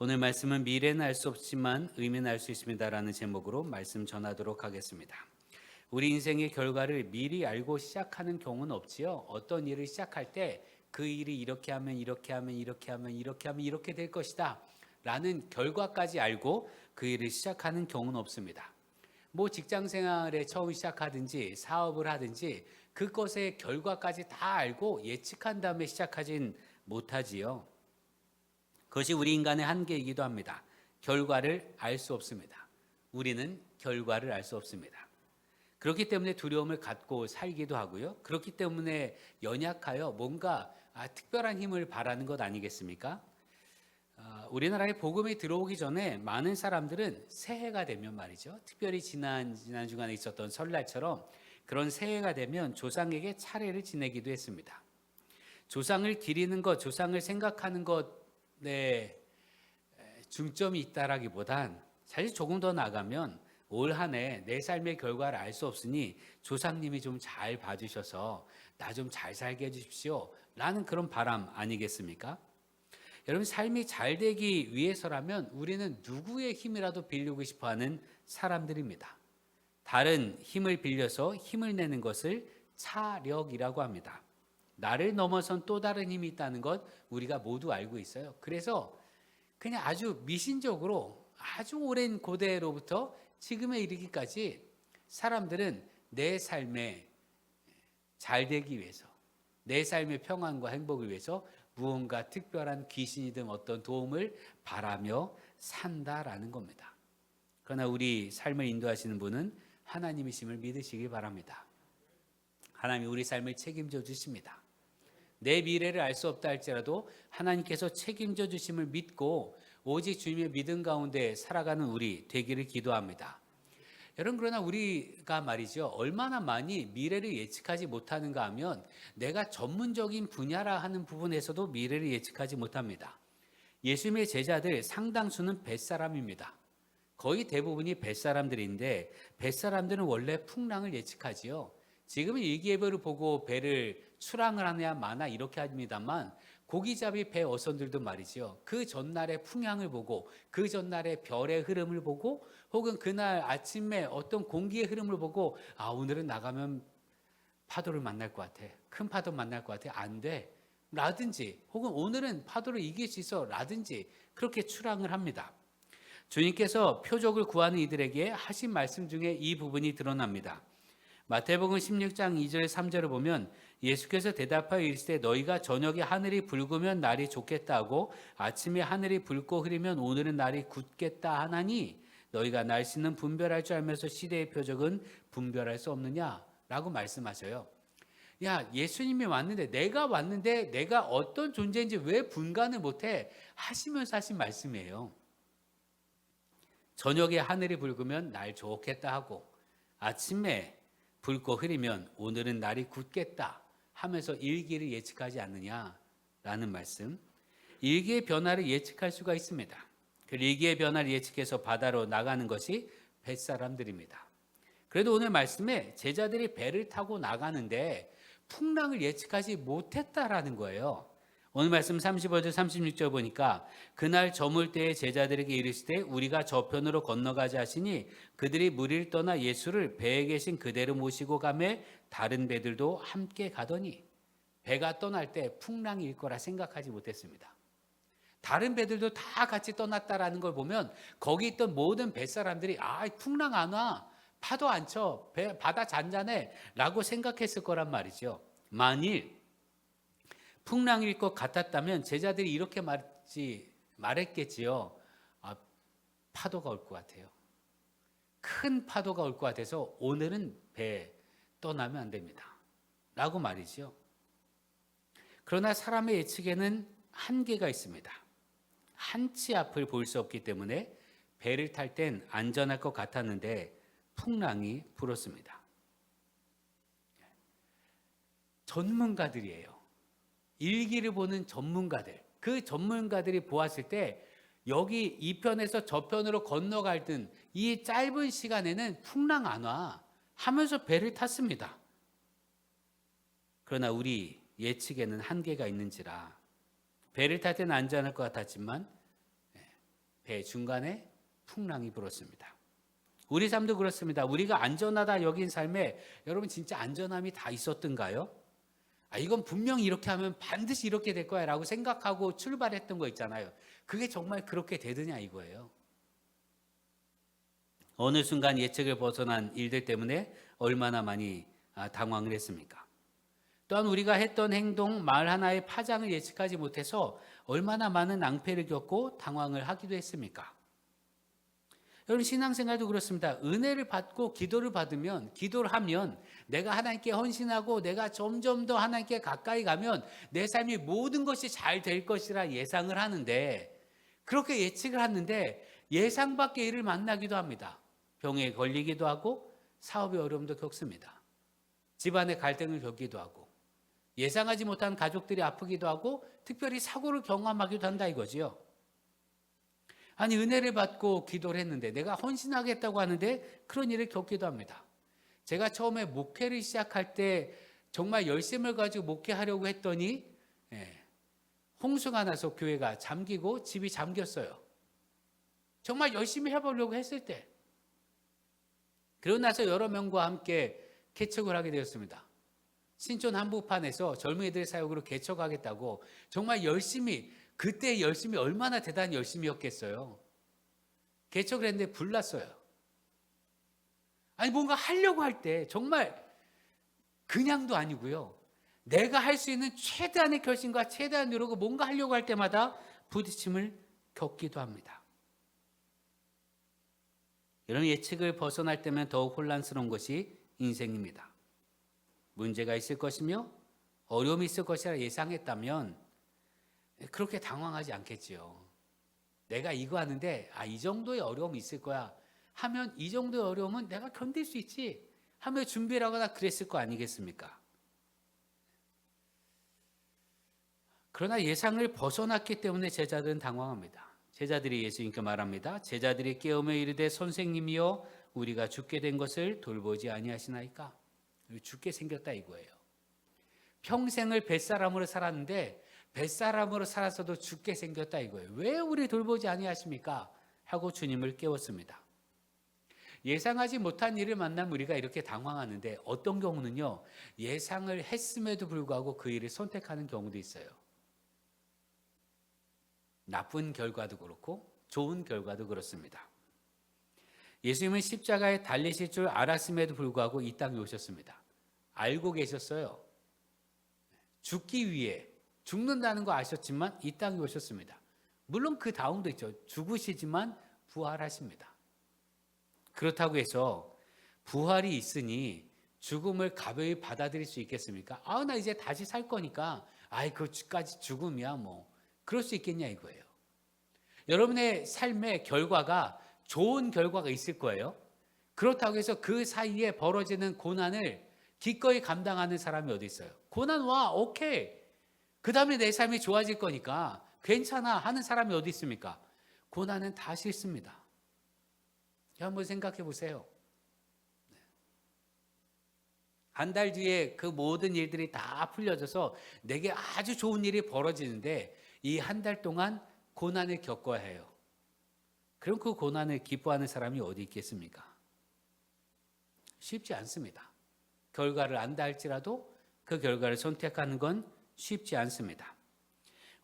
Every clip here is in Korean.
오늘 말씀은 미래는 알 수 없지만 의미는 알 수 있습니다라는 제목으로 말씀 전하도록 하겠습니다. 우리 인생의 결과를 미리 알고 시작하는 경우는 없지요. 어떤 일을 시작할 때 그 일이 이렇게 하면 이렇게 하면 이렇게 하면 이렇게 하면 이렇게 될 것이다 라는 결과까지 알고 그 일을 시작하는 경우는 없습니다. 뭐 직장 생활에 처음 시작하든지 사업을 하든지 그것의 결과까지 다 알고 예측한 다음에 시작하진 못하지요. 그것이 우리 인간의 한계이기도 합니다. 결과를 알 수 없습니다. 우리는 결과를 알 수 없습니다. 그렇기 때문에 두려움을 갖고 살기도 하고요. 그렇기 때문에 연약하여 뭔가 특별한 힘을 바라는 것 아니겠습니까? 우리나라에 복음이 들어오기 전에 많은 사람들은 새해가 되면 말이죠. 특별히 지난 주간에 있었던 설날처럼 그런 새해가 되면 조상에게 차례를 지내기도 했습니다. 조상을 기리는 것, 조상을 생각하는 것에 중점이 있다라기보단 사실 조금 더 나가면 올 한 해 내 삶의 결과를 알 수 없으니 조상님이 좀 잘 봐주셔서 나 좀 잘 살게 해주십시오 라는 그런 바람 아니겠습니까? 여러분, 삶이 잘 되기 위해서라면 우리는 누구의 힘이라도 빌리고 싶어하는 사람들입니다. 다른 힘을 빌려서 힘을 내는 것을 차력이라고 합니다. 나를 넘어선 또 다른 힘이 있다는 것 우리가 모두 알고 있어요. 그래서 그냥 아주 미신적으로 아주 오랜 고대로부터 지금에 이르기까지 사람들은 내 삶에 잘 되기 위해서, 내 삶의 평안과 행복을 위해서 무언가 특별한 귀신이든 어떤 도움을 바라며 산다라는 겁니다. 그러나 우리 삶을 인도하시는 분은 하나님이심을 믿으시기 바랍니다. 하나님이 우리 삶을 책임져 주십니다. 내 미래를 알 수 없다 할지라도 하나님께서 책임져 주심을 믿고 오직 주님의 믿음 가운데 살아가는 우리 되기를 기도합니다. 여러분, 그러나 우리가 말이죠, 얼마나 많이 미래를 예측하지 못하는가 하면 내가 전문적인 분야라 하는 부분에서도 미래를 예측하지 못합니다. 예수님의 제자들 상당수는 뱃사람입니다. 거의 대부분이 뱃사람들인데 뱃사람들은 원래 풍랑을 예측하지요. 지금은 일기예보를 보고 배를 출항을 하냐 마나 이렇게 합니다만 고기잡이 배 어선들도 말이죠. 그 전날의 풍향을 보고 그 전날의 별의 흐름을 보고 혹은 그날 아침에 어떤 공기의 흐름을 보고 오늘은 나가면 파도를 만날 것 같아. 큰 파도 만날 것 같아. 안 돼. 라든지 혹은 오늘은 파도를 이길 수 있어. 라든지 그렇게 출항을 합니다. 주님께서 표적을 구하는 이들에게 하신 말씀 중에 이 부분이 드러납니다. 마태복음 16장 2절 3절을 보면 예수께서 대답하여 이르시되 너희가 저녁에 하늘이 붉으면 날이 좋겠다 하고 아침에 하늘이 붉고 흐리면 오늘은 날이 굳겠다 하나니 너희가 날씨는 분별할 줄 알면서 시대의 표적은 분별할 수 없느냐라고 말씀하셔요. 야, 예수님이 왔는데 내가 어떤 존재인지 왜 분간을 못해 하시면서 하신 말씀이에요. 저녁에 하늘이 붉으면 날 좋겠다 하고 아침에 붉고 흐리면 오늘은 날이 굳겠다 하면서 일기를 예측하지 않느냐라는 말씀. 일기의 변화를 예측할 수가 있습니다. 그 일기의 변화를 예측해서 바다로 나가는 것이 뱃사람들입니다. 그래도 오늘 말씀에 제자들이 배를 타고 나가는데 풍랑을 예측하지 못했다라는 거예요. 오늘 말씀 35절 36절 보니까 그날 저물 때에 제자들에게 이르시되 우리가 저편으로 건너가자 하시니 그들이 무리를 떠나 예수를 배에 계신 그대로 모시고 가매 다른 배들도 함께 가더니 배가 떠날 때 풍랑이 일 거라 생각하지 못했습니다. 다른 배들도 다 같이 떠났다라는 걸 보면 거기 있던 모든 뱃사람들이 풍랑 안 와, 파도 안 쳐, 바다 잔잔해 라고 생각했을 거란 말이죠. 만일 풍랑일 것 같았다면 제자들이 이렇게 말했겠지요. 파도가 올 것 같아요. 큰 파도가 올 것 같아서 오늘은 배 떠나면 안 됩니다. 라고 말이죠. 그러나 사람의 예측에는 한계가 있습니다. 한치 앞을 볼 수 없기 때문에 배를 탈 땐 안전할 것 같았는데 풍랑이 불었습니다. 전문가들이에요. 일기를 보는 전문가들, 그 전문가들이 보았을 때 여기 이 편에서 저 편으로 건너갈 듯 이 짧은 시간에는 풍랑 안 와 하면서 배를 탔습니다. 그러나 우리 예측에는 한계가 있는지라 배를 탈 때는 안전할 것 같았지만 배 중간에 풍랑이 불었습니다. 우리 삶도 그렇습니다. 우리가 안전하다 여긴 삶에 여러분 진짜 안전함이 다 있었던가요? 이건 분명히 이렇게 하면 반드시 이렇게 될 거야 라고 생각하고 출발했던 거 있잖아요. 그게 정말 그렇게 되느냐 이거예요. 어느 순간 예측을 벗어난 일들 때문에 얼마나 많이 당황을 했습니까? 또한 우리가 했던 행동, 말 하나의 파장을 예측하지 못해서 얼마나 많은 낭패를 겪고 당황을 하기도 했습니까? 여러분 신앙생활도 그렇습니다. 은혜를 받고 기도를 받으면, 기도를 하면 내가 하나님께 헌신하고 내가 점점 더 하나님께 가까이 가면 내 삶이 모든 것이 잘 될 것이라 예상을 하는데, 그렇게 예측을 하는데 예상 밖의 일을 만나기도 합니다. 병에 걸리기도 하고 사업의 어려움도 겪습니다. 집안의 갈등을 겪기도 하고 예상하지 못한 가족들이 아프기도 하고 특별히 사고를 경험하기도 한다 이거지요. 아니 은혜를 받고 기도를 했는데 내가 헌신하겠다고 하는데 그런 일을 겪기도 합니다. 제가 처음에 목회를 시작할 때 정말 열심을 가지고 목회하려고 했더니 홍수가 나서 교회가 잠기고 집이 잠겼어요. 정말 열심히 해보려고 했을 때 그러고 나서 여러 명과 함께 개척을 하게 되었습니다. 신촌 한복판에서 젊은이들 사역으로 개척하겠다고 정말 열심히, 그때 열심히 얼마나 대단히 열심이었겠어요. 개척을 했는데 불났어요. 아니 뭔가 하려고 할 때 정말 그냥도 아니고요. 내가 할 수 있는 최대한의 결심과 최대한 노력을 뭔가 하려고 할 때마다 부딪힘을 겪기도 합니다. 이런 예측을 벗어날 때면 더욱 혼란스러운 것이 인생입니다. 문제가 있을 것이며 어려움이 있을 것이라 예상했다면 그렇게 당황하지 않겠지요. 내가 이거 하는데 이 정도의 어려움이 있을 거야 하면 이 정도의 어려움은 내가 견딜 수 있지 하며 준비를 하거나 그랬을 거 아니겠습니까? 그러나 예상을 벗어났기 때문에 제자들은 당황합니다. 제자들이 예수님께 말합니다. 제자들이 깨우며 이르되 선생님이여 우리가 죽게 된 것을 돌보지 아니하시나이까? 죽게 생겼다 이거예요. 평생을 뱃사람으로 살았는데 뱃사람으로 살아서도 죽게 생겼다 이거예요. 왜 우리 돌보지 아니하십니까? 하고 주님을 깨웠습니다. 예상하지 못한 일을 만나면 우리가 이렇게 당황하는데 어떤 경우는요. 예상을 했음에도 불구하고 그 일을 선택하는 경우도 있어요. 나쁜 결과도 그렇고 좋은 결과도 그렇습니다. 예수님은 십자가에 달리실 줄 알았음에도 불구하고 이 땅에 오셨습니다. 알고 계셨어요. 죽기 위해 죽는다는 거 아셨지만 이 땅에 오셨습니다. 물론 그 다음도 있죠. 죽으시지만 부활하십니다. 그렇다고 해서 부활이 있으니 죽음을 가벼이 받아들일 수 있겠습니까? 나 이제 다시 살 거니까 그까지 죽음이야 뭐 그럴 수 있겠냐 이거예요. 여러분의 삶의 결과가 좋은 결과가 있을 거예요. 그렇다고 해서 그 사이에 벌어지는 고난을 기꺼이 감당하는 사람이 어디 있어요? 고난 와 오케이 그 다음에 내 삶이 좋아질 거니까 괜찮아 하는 사람이 어디 있습니까? 고난은 다 싫습니다. 한번 생각해 보세요. 한 달 뒤에 그 모든 일들이 다 풀려져서 내게 아주 좋은 일이 벌어지는데 이 한 달 동안 고난을 겪어야 해요. 그럼 그 고난을 기뻐하는 사람이 어디 있겠습니까? 쉽지 않습니다. 결과를 안다 할지라도 그 결과를 선택하는 건 쉽지 않습니다.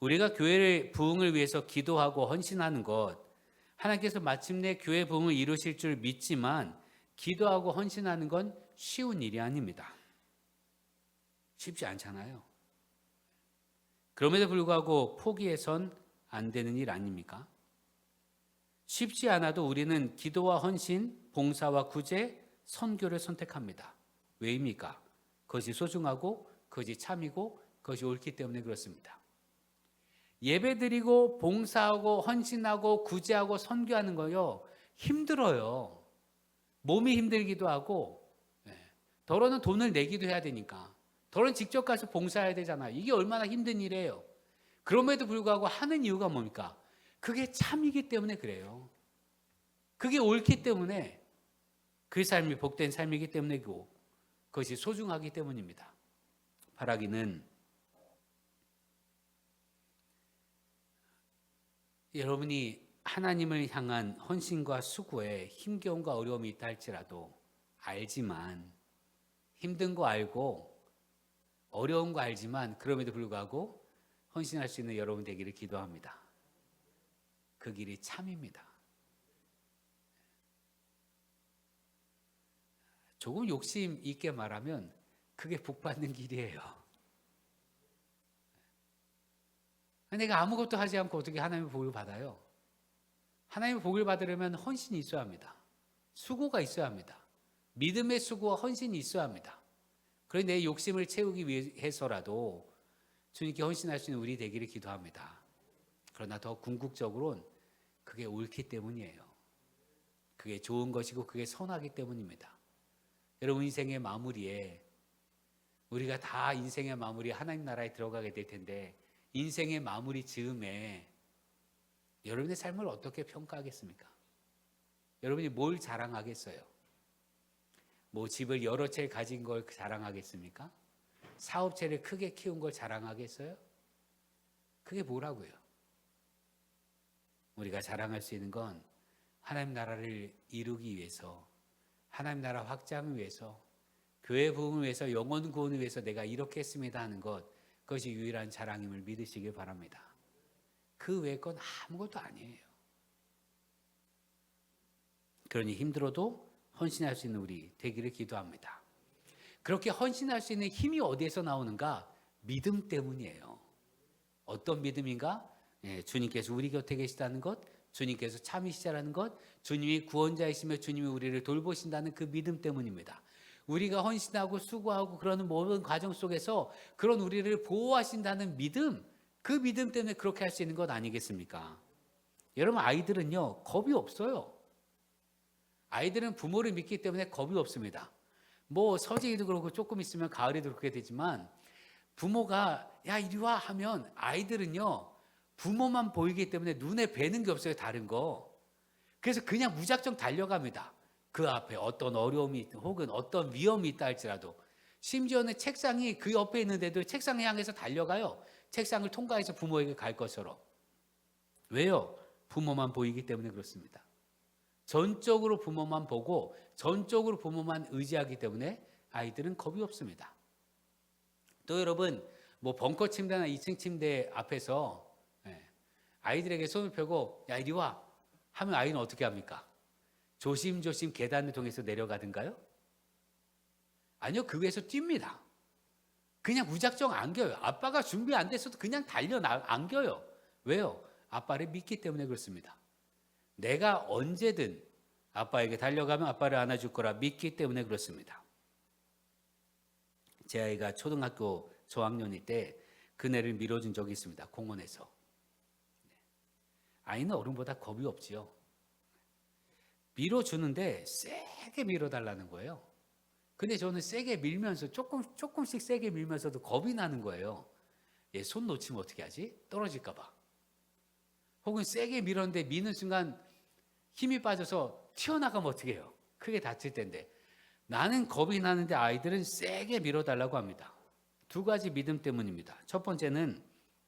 우리가 교회의 부흥을 위해서 기도하고 헌신하는 것, 하나님께서 마침내 교회 부흥을 이루실 줄 믿지만 기도하고 헌신하는 건 쉬운 일이 아닙니다. 쉽지 않잖아요. 그럼에도 불구하고 포기해선 안 되는 일 아닙니까? 쉽지 않아도 우리는 기도와 헌신, 봉사와 구제, 선교를 선택합니다. 왜입니까? 그것이 소중하고 그것이 참이고 그것이 옳기 때문에 그렇습니다. 예배드리고 봉사하고 헌신하고 구제하고 선교하는 거요 힘들어요. 몸이 힘들기도 하고 더러는 돈을 내기도 해야 되니까 더러는 직접 가서 봉사해야 되잖아요. 이게 얼마나 힘든 일이에요. 그럼에도 불구하고 하는 이유가 뭡니까? 그게 참이기 때문에 그래요. 그게 옳기 때문에 그 삶이 복된 삶이기 때문이고 그것이 소중하기 때문입니다. 바라기는 여러분이 하나님을 향한 헌신과 수고에 힘겨움과 어려움이 있다 할지라도 알지만, 힘든 거 알고 어려운 거 알지만 그럼에도 불구하고 헌신할 수 있는 여러분 되기를 기도합니다. 그 길이 참입니다. 조금 욕심 있게 말하면 그게 복 받는 길이에요. 내가 아무것도 하지 않고 어떻게 하나님의 복을 받아요? 하나님의 복을 받으려면 헌신이 있어야 합니다. 수고가 있어야 합니다. 믿음의 수고와 헌신이 있어야 합니다. 그래서 내 욕심을 채우기 위해서라도 주님께 헌신할 수 있는 우리 되기를 기도합니다. 그러나 더 궁극적으로는 그게 옳기 때문이에요. 그게 좋은 것이고 그게 선하기 때문입니다. 여러분 인생의 마무리에, 우리가 다 인생의 마무리에 하나님 나라에 들어가게 될 텐데, 인생의 마무리 즈음에 여러분의 삶을 어떻게 평가하겠습니까? 여러분이 뭘 자랑하겠어요? 뭐 집을 여러 채 가진 걸 자랑하겠습니까? 사업체를 크게 키운 걸 자랑하겠어요? 그게 뭐라고요? 우리가 자랑할 수 있는 건 하나님 나라를 이루기 위해서, 하나님 나라 확장을 위해서, 교회 부흥을 위해서, 영혼 구원을 위해서 내가 이렇게 했습니다 하는 것, 그것이 유일한 자랑임을 믿으시길 바랍니다. 그 외의 건 아무것도 아니에요. 그러니 힘들어도 헌신할 수 있는 우리 되기를 기도합니다. 그렇게 헌신할 수 있는 힘이 어디에서 나오는가? 믿음 때문이에요. 어떤 믿음인가? 주님께서 우리 곁에 계시다는 것, 주님께서 참이시라는 것, 주님이 구원자이시며 주님이 우리를 돌보신다는 그 믿음 때문입니다. 우리가 헌신하고 수고하고 그러는 모든 과정 속에서 그런 우리를 보호하신다는 믿음, 그 믿음 때문에 그렇게 할 수 있는 것 아니겠습니까? 여러분, 아이들은요, 겁이 없어요. 아이들은 부모를 믿기 때문에 겁이 없습니다. 뭐 서재기도 그렇고 조금 있으면 가을에도 그렇게 되지만, 부모가 야 이리 와 하면 아이들은요, 부모만 보이기 때문에 눈에 뵈는 게 없어요, 다른 거. 그래서 그냥 무작정 달려갑니다. 그 앞에 어떤 어려움이 있든 혹은 어떤 위험이 있다 할지라도, 심지어는 책상이 그 옆에 있는데도 책상을 향해서 달려가요. 책상을 통과해서 부모에게 갈 것처럼. 왜요? 부모만 보이기 때문에 그렇습니다. 전적으로 부모만 보고 전적으로 부모만 의지하기 때문에 아이들은 겁이 없습니다. 또 여러분, 뭐 벙커 침대나 2층 침대 앞에서 아이들에게 손을 펴고 야 이리 와 하면 아이는 어떻게 합니까? 조심조심 계단을 통해서 내려가든가요? 아니요, 그 위에서 뜁니다. 그냥 무작정 안겨요. 아빠가 준비 안 됐어도 그냥 안겨요. 왜요? 아빠를 믿기 때문에 그렇습니다. 내가 언제든 아빠에게 달려가면 아빠를 안아줄 거라 믿기 때문에 그렇습니다. 제 아이가 초등학교 저학년일 때 그네를 밀어준 적이 있습니다. 공원에서. 아이는 어른보다 겁이 없지요. 밀어주는데 세게 밀어달라는 거예요. 근데 저는 세게 밀면서 조금씩 세게 밀면서도 겁이 나는 거예요. 얘 손 놓치면 어떻게 하지? 떨어질까 봐. 혹은 세게 밀었는데 미는 순간 힘이 빠져서 튀어나가면 어떻게 해요? 크게 다칠 텐데. 나는 겁이 나는데 아이들은 세게 밀어달라고 합니다. 두 가지 믿음 때문입니다. 첫 번째는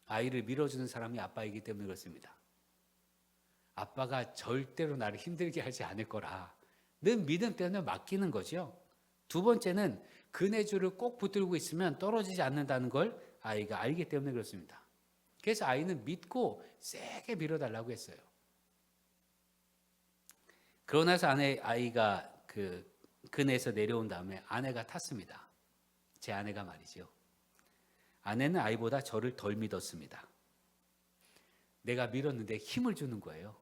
아이를 밀어주는 사람이 아빠이기 때문에 그렇습니다. 아빠가 절대로 나를 힘들게 하지 않을 거라 는 믿음 때문에 맡기는 거죠. 두 번째는 그네줄을 꼭 붙들고 있으면 떨어지지 않는다는 걸 아이가 알기 때문에 그렇습니다. 그래서 아이는 믿고 세게 밀어달라고 했어요. 그러고 나서 아이가 그네에서 내려온 다음에 아내가 탔습니다. 제 아내가 말이죠. 아내는 아이보다 저를 덜 믿었습니다. 내가 밀었는데 힘을 주는 거예요.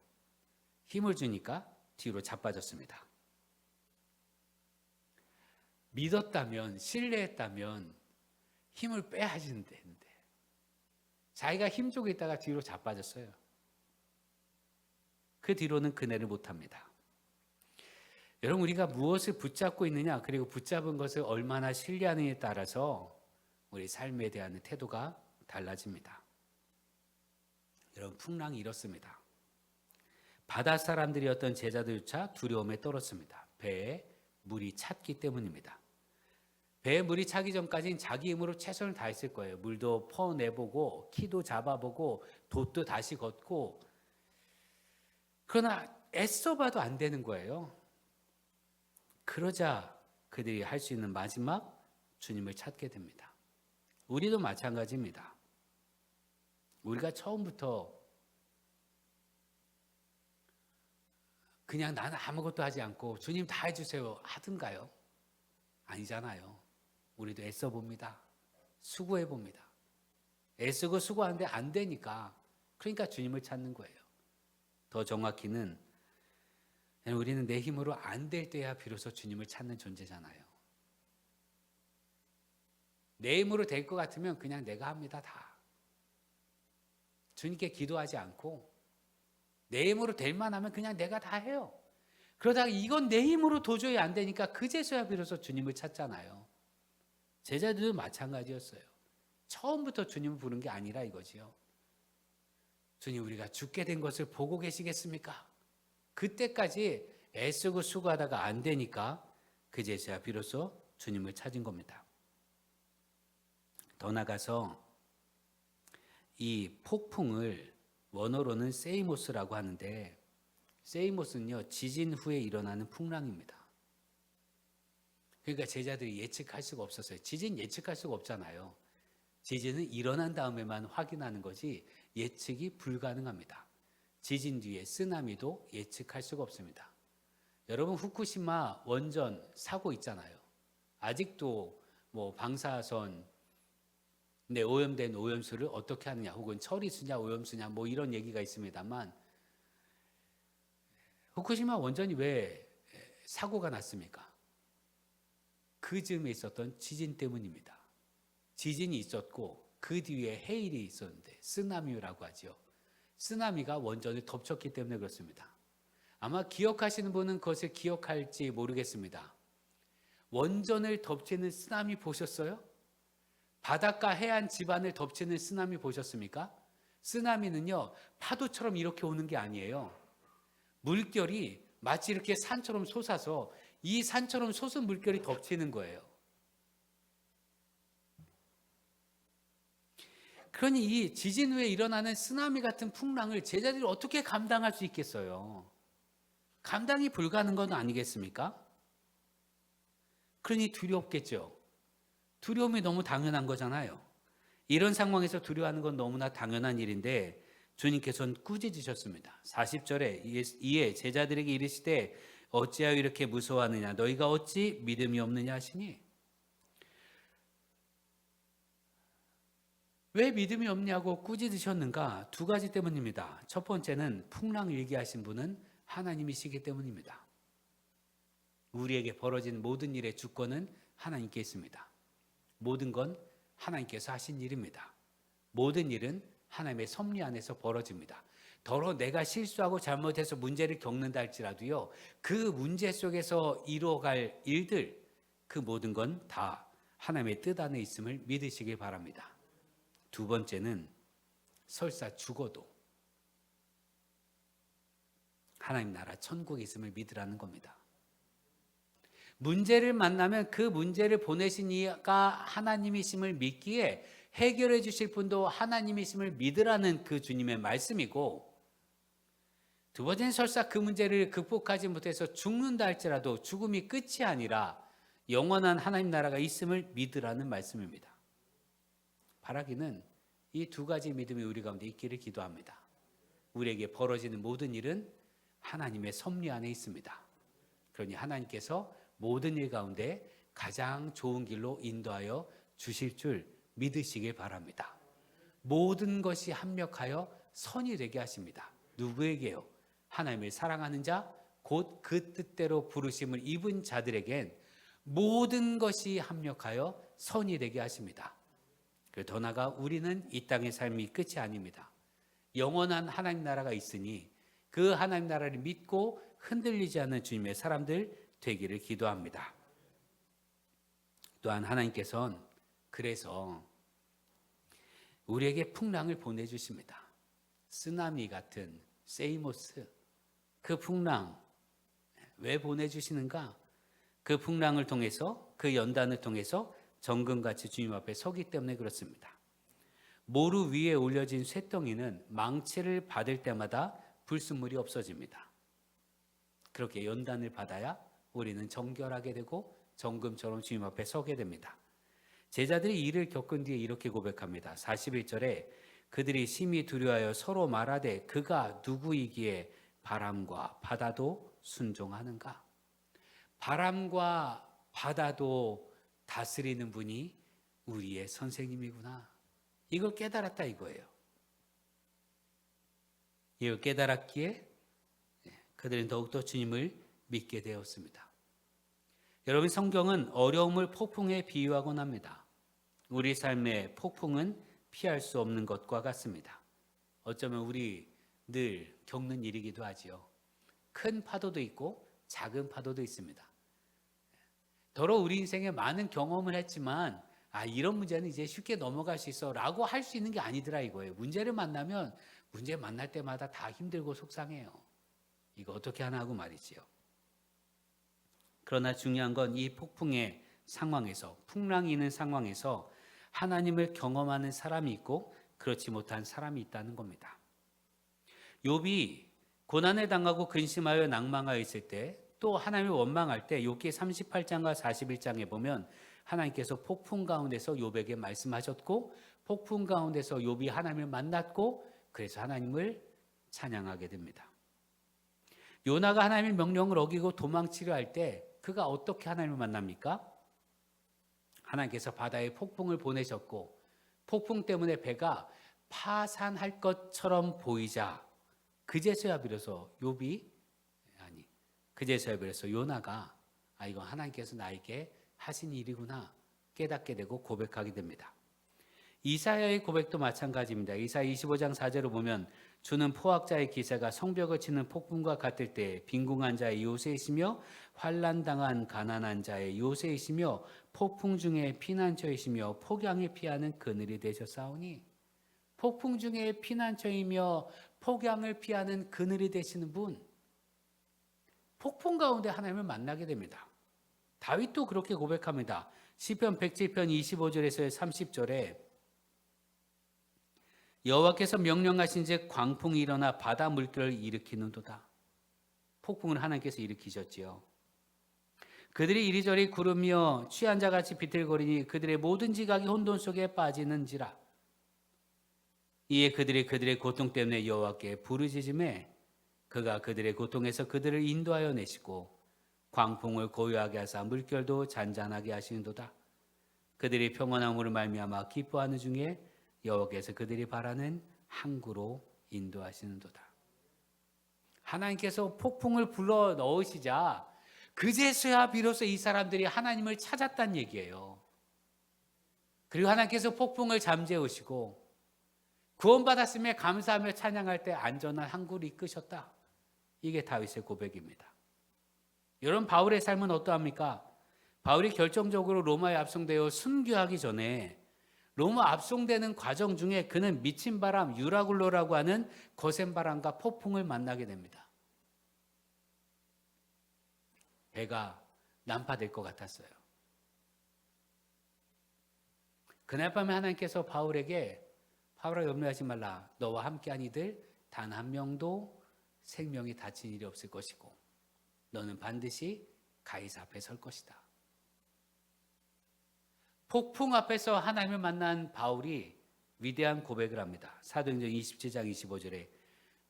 힘을 주니까 뒤로 자빠졌습니다. 믿었다면, 신뢰했다면 힘을 빼야 하는데 자기가 힘 주고 있다가 뒤로 자빠졌어요. 그 뒤로는 그네를 못합니다. 여러분, 우리가 무엇을 붙잡고 있느냐, 그리고 붙잡은 것을 얼마나 신뢰하느냐에 따라서 우리 삶에 대한 태도가 달라집니다. 여러분, 풍랑이 이렇습니다. 바다 사람들이었던 제자들조차 두려움에 떨었습니다. 배에 물이 찼기 때문입니다. 배에 물이 차기 전까지는 자기 힘으로 최선을 다했을 거예요. 물도 퍼내보고 키도 잡아보고 돛도 다시 걷고 그러나 애써봐도 안 되는 거예요. 그러자 그들이 할 수 있는 마지막 주님을 찾게 됩니다. 우리도 마찬가지입니다. 우리가 처음부터 그냥 나는 아무것도 하지 않고 주님 다 해주세요 하든가요? 아니잖아요. 우리도 애써봅니다. 수고해봅니다. 애쓰고 수고하는데 안 되니까, 그러니까 주님을 찾는 거예요. 더 정확히는 우리는 내 힘으로 안 될 때야 비로소 주님을 찾는 존재잖아요. 내 힘으로 될 것 같으면 그냥 내가 합니다. 다 주님께 기도하지 않고 내 힘으로 될 만하면 그냥 내가 다 해요. 그러다가 이건 내 힘으로 도저히 안 되니까 그제서야 비로소 주님을 찾잖아요. 제자들도 마찬가지였어요. 처음부터 주님을 부른 게 아니라 이거지요. 주님, 우리가 죽게 된 것을 보고 계시겠습니까? 그때까지 애쓰고 수고하다가 안 되니까 그제서야 비로소 주님을 찾은 겁니다. 더 나가서 이 폭풍을 원어로는 세이모스라고 하는데, 세이모스는요, 지진 후에 일어나는 풍랑입니다. 그러니까 제자들이 예측할 수가 없었어요. 지진 예측할 수가 없잖아요. 지진은 일어난 다음에만 확인하는 거지 예측이 불가능합니다. 지진 뒤에 쓰나미도 예측할 수가 없습니다. 여러분, 후쿠시마 원전 사고 있잖아요. 아직도 뭐 방사선 오염된 오염수를 어떻게 하느냐, 혹은 처리수냐 오염수냐 뭐 이런 얘기가 있습니다만, 후쿠시마 원전이 왜 사고가 났습니까? 그 즈음에 있었던 지진 때문입니다. 지진이 있었고 그 뒤에 해일이 있었는데, 쓰나미라고 하죠. 쓰나미가 원전을 덮쳤기 때문에 그렇습니다. 아마 기억하시는 분은 그것을 기억할지 모르겠습니다. 원전을 덮치는 쓰나미 보셨어요? 바닷가 해안 지반을 덮치는 쓰나미 보셨습니까? 쓰나미는요, 파도처럼 이렇게 오는 게 아니에요. 물결이 마치 이렇게 산처럼 솟아서 이 산처럼 솟은 물결이 덮치는 거예요. 그러니 이 지진 후에 일어나는 쓰나미 같은 풍랑을 제자들이 어떻게 감당할 수 있겠어요? 감당이 불가능한 건 아니겠습니까? 그러니 두렵겠죠. 두려움이 너무 당연한 거잖아요. 이런 상황에서 두려워하는 건 너무나 당연한 일인데 주님께서는 꾸짖으셨습니다. 40절에 이에 제자들에게 이르시되 어찌하여 이렇게 무서워하느냐, 너희가 어찌 믿음이 없느냐 하시니. 왜 믿음이 없냐고 꾸짖으셨는가? 두 가지 때문입니다. 첫 번째는 풍랑 일기하신 분은 하나님이시기 때문입니다. 우리에게 벌어진 모든 일의 주권은 하나님께 있습니다. 모든 건 하나님께서 하신 일입니다. 모든 일은 하나님의 섭리 안에서 벌어집니다. 더러 내가 실수하고 잘못해서 문제를 겪는다 할지라도요, 그 문제 속에서 이루어갈 일들, 그 모든 건 다 하나님의 뜻 안에 있음을 믿으시길 바랍니다. 두 번째는 설사 죽어도 하나님 나라 천국에 있음을 믿으라는 겁니다. 문제를 만나면 그 문제를 보내신 이가 하나님이심을 믿기에 해결해 주실 분도 하나님이심을 믿으라는 그 주님의 말씀이고, 두 번째는 설사 그 문제를 극복하지 못해서 죽는다 할지라도 죽음이 끝이 아니라 영원한 하나님 나라가 있음을 믿으라는 말씀입니다. 바라기는 이 두 가지 믿음이 우리 가운데 있기를 기도합니다. 우리에게 벌어지는 모든 일은 하나님의 섭리 안에 있습니다. 그러니 하나님께서 모든 일 가운데 가장 좋은 길로 인도하여 주실 줄 믿으시길 바랍니다. 모든 것이 합력하여 선이 되게 하십니다. 누구에게요? 하나님을 사랑하는 자, 곧 그 뜻대로 부르심을 입은 자들에겐 모든 것이 합력하여 선이 되게 하십니다. 더 나아가 우리는 이 땅의 삶이 끝이 아닙니다. 영원한 하나님 나라가 있으니 그 하나님 나라를 믿고 흔들리지 않는 주님의 사람들 되기를 기도합니다. 또한 하나님께서는 그래서 우리에게 풍랑을 보내주십니다. 쓰나미 같은 세이모스, 그 풍랑 왜 보내주시는가? 그 풍랑을 통해서, 그 연단을 통해서 정금같이 주님 앞에 서기 때문에 그렇습니다. 모루 위에 올려진 쇳덩이는 망치를 받을 때마다 불순물이 없어집니다. 그렇게 연단을 받아야 우리는 정결하게 되고 정금처럼 주님 앞에 서게 됩니다. 제자들이 이를 겪은 뒤에 이렇게 고백합니다. 41절에 그들이 심히 두려워하여 서로 말하되 그가 누구이기에 바람과 바다도 순종하는가? 바람과 바다도 다스리는 분이 우리의 선생님이구나. 이걸 깨달았다 이거예요. 이걸 깨달았기에 그들은 더욱더 주님을 믿게 되었습니다. 여러분, 성경은 어려움을 폭풍에 비유하곤 합니다. 우리 삶의 폭풍은 피할 수 없는 것과 같습니다. 어쩌면 우리 늘 겪는 일이기도 하지요. 큰 파도도 있고 작은 파도도 있습니다. 더러 우리 인생에 많은 경험을 했지만 이런 문제는 이제 쉽게 넘어갈 수 있어 라고 할 수 있는 게 아니더라 이거예요. 문제를 만나면 문제 만날 때마다 다 힘들고 속상해요. 이거 어떻게 하나 하고 말이지요. 그러나 중요한 건 이 폭풍의 상황에서, 풍랑이 있는 상황에서 하나님을 경험하는 사람이 있고 그렇지 못한 사람이 있다는 겁니다. 욥이 고난에 당하고 근심하여 낭망하여 있을 때, 또 하나님을 원망할 때 욥기 38장과 41장에 보면 하나님께서 폭풍 가운데서 욥에게 말씀하셨고 폭풍 가운데서 욥이 하나님을 만났고 그래서 하나님을 찬양하게 됩니다. 요나가 하나님의 명령을 어기고 도망치려 할 때 그가 어떻게 하나님을 만납니까? 하나님께서 바다에 폭풍을 보내셨고 폭풍 때문에 배가 파산할 것처럼 보이자 그제서야 비로소 그제서야 비로소 요나가 이거 하나님께서 나에게 하신 일이구나 깨닫게 되고 고백하게 됩니다. 이사야의 고백도 마찬가지입니다. 이사야 25장 4절을 보면 주는 포악자의 기세가 성벽을 치는 폭풍과 같을 때 빈궁한 자의 요새이시며 환난당한 가난한 자의 요새이시며 폭풍 중에 피난처이시며 폭양을 피하는 그늘이 되셨사오니, 폭풍 중에 피난처이며 폭양을 피하는 그늘이 되시는 분, 폭풍 가운데 하나님을 만나게 됩니다. 다윗도 그렇게 고백합니다. 시편 107편 25절에서 30절에 여호와께서 명령하신즉 광풍이 일어나 바다 물결을 일으키는도다. 폭풍을 하나님께서 일으키셨지요. 그들이 이리저리 구르며 취한 자같이 비틀거리니 그들의 모든 지각이 혼돈 속에 빠지는지라. 이에 그들의 고통 때문에 여호와께 부르짖음에 그가 그들의 고통에서 그들을 인도하여 내시고 광풍을 고요하게 하사 물결도 잔잔하게 하시는도다. 그들이 평안함으로 말미암아 기뻐하는 중에 여호와께서 그들이 바라는 항구로 인도하시는도다. 하나님께서 폭풍을 불러 넣으시자 그제서야 비로소 이 사람들이 하나님을 찾았다는 얘기예요. 그리고 하나님께서 폭풍을 잠재우시고 구원받았음에 감사하며 찬양할 때 안전한 항구를 이끄셨다. 이게 다윗의 고백입니다. 여러분, 바울의 삶은 어떠합니까? 바울이 결정적으로 로마에 압송되어 순교하기 전에 로마 압송되는 과정 중에 그는 미친 바람 유라굴로라고 하는 거센 바람과 폭풍을 만나게 됩니다. 배가 난파될 것 같았어요. 그날 밤에 하나님께서 바울에게 바울아 염려하지 말라. 너와 함께한 이들 단 한 명도 생명이 다친 일이 없을 것이고 너는 반드시 가이사 앞에 설 것이다. 폭풍 앞에서 하나님을 만난 바울이 위대한 고백을 합니다. 사도행전 27장 25절에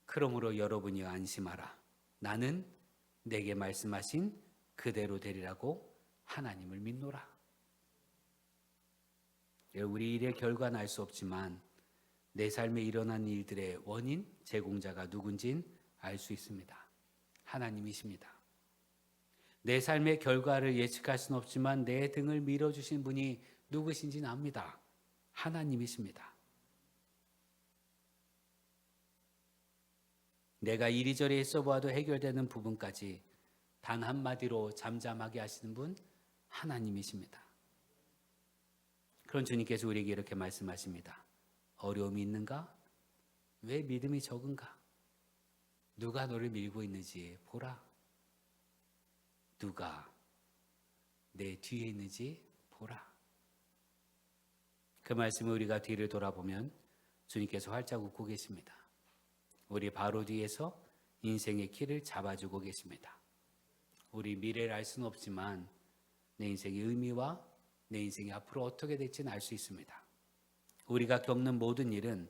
그러므로 여러분이 안심하라. 나는 내게 말씀하신 그대로 되리라고 하나님을 믿노라. 우리 일의 결과는 알 수 없지만 내 삶에 일어난 일들의 원인, 제공자가 누군진 알 수 있습니다. 하나님이십니다. 내 삶의 결과를 예측할 수는 없지만 내 등을 밀어주신 분이 누구신지는 압니다. 하나님이십니다. 내가 이리저리 써보아도 해결되는 부분까지 단 한마디로 잠잠하게 하시는 분 하나님이십니다. 그런 주님께서 우리에게 이렇게 말씀하십니다. 어려움이 있는가? 왜 믿음이 적은가? 누가 너를 밀고 있는지 보라. 누가 내 뒤에 있는지 보라. 그 말씀을 우리가 뒤를 돌아보면 주님께서 활짝 웃고 계십니다. 우리 바로 뒤에서 인생의 길을 잡아주고 계십니다. 우리 미래를 알 수는 없지만 내 인생의 의미와 내 인생이 앞으로 어떻게 될지는 알 수 있습니다. 우리가 겪는 모든 일은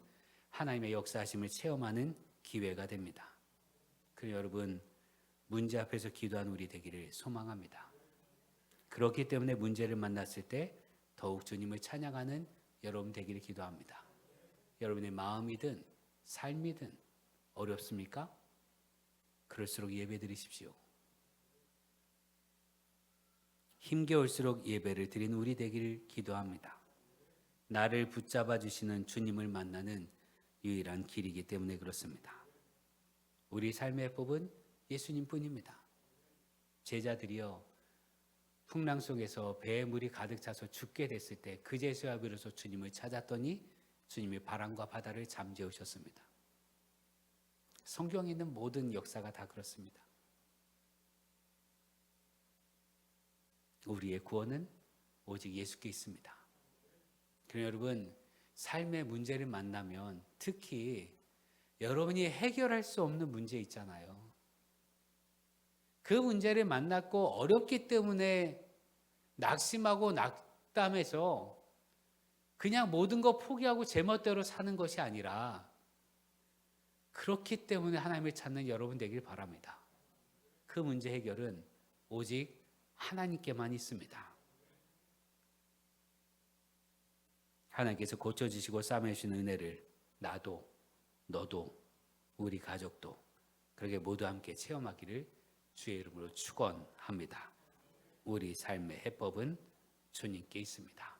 하나님의 역사하심을 체험하는 기회가 됩니다. 그래서 여러분, 문제 앞에서 기도하는 우리 되기를 소망합니다. 그렇기 때문에 문제를 만났을 때 더욱 주님을 찬양하는 여러분 되기를 기도합니다. 여러분의 마음이든 삶이든 어렵습니까? 그럴수록 예배 드리십시오. 힘겨울수록 예배를 드리는 우리 되기를 기도합니다. 나를 붙잡아 주시는 주님을 만나는 유일한 길이기 때문에 그렇습니다. 우리 삶의 법은 예수님뿐입니다. 제자들이요, 풍랑 속에서 배에 물이 가득 차서 죽게 됐을 때 그제서야 비로소 주님을 찾았더니 주님이 바람과 바다를 잠재우셨습니다. 성경에 있는 모든 역사가 다 그렇습니다. 우리의 구원은 오직 예수께 있습니다. 그럼 여러분, 삶의 문제를 만나면 특히 여러분이 해결할 수 없는 문제 있잖아요. 그 문제를 만났고 어렵기 때문에 낙심하고 낙담해서 그냥 모든 거 포기하고 제멋대로 사는 것이 아니라 그렇기 때문에 하나님을 찾는 여러분 되길 바랍니다. 그 문제 해결은 오직 하나님께만 있습니다. 하나님께서 고쳐주시고 싸매주시는 은혜를 나도 너도 우리 가족도 그렇게 모두 함께 체험하기를 주의 이름으로 축원합니다. 우리 삶의 해법은 주님께 있습니다.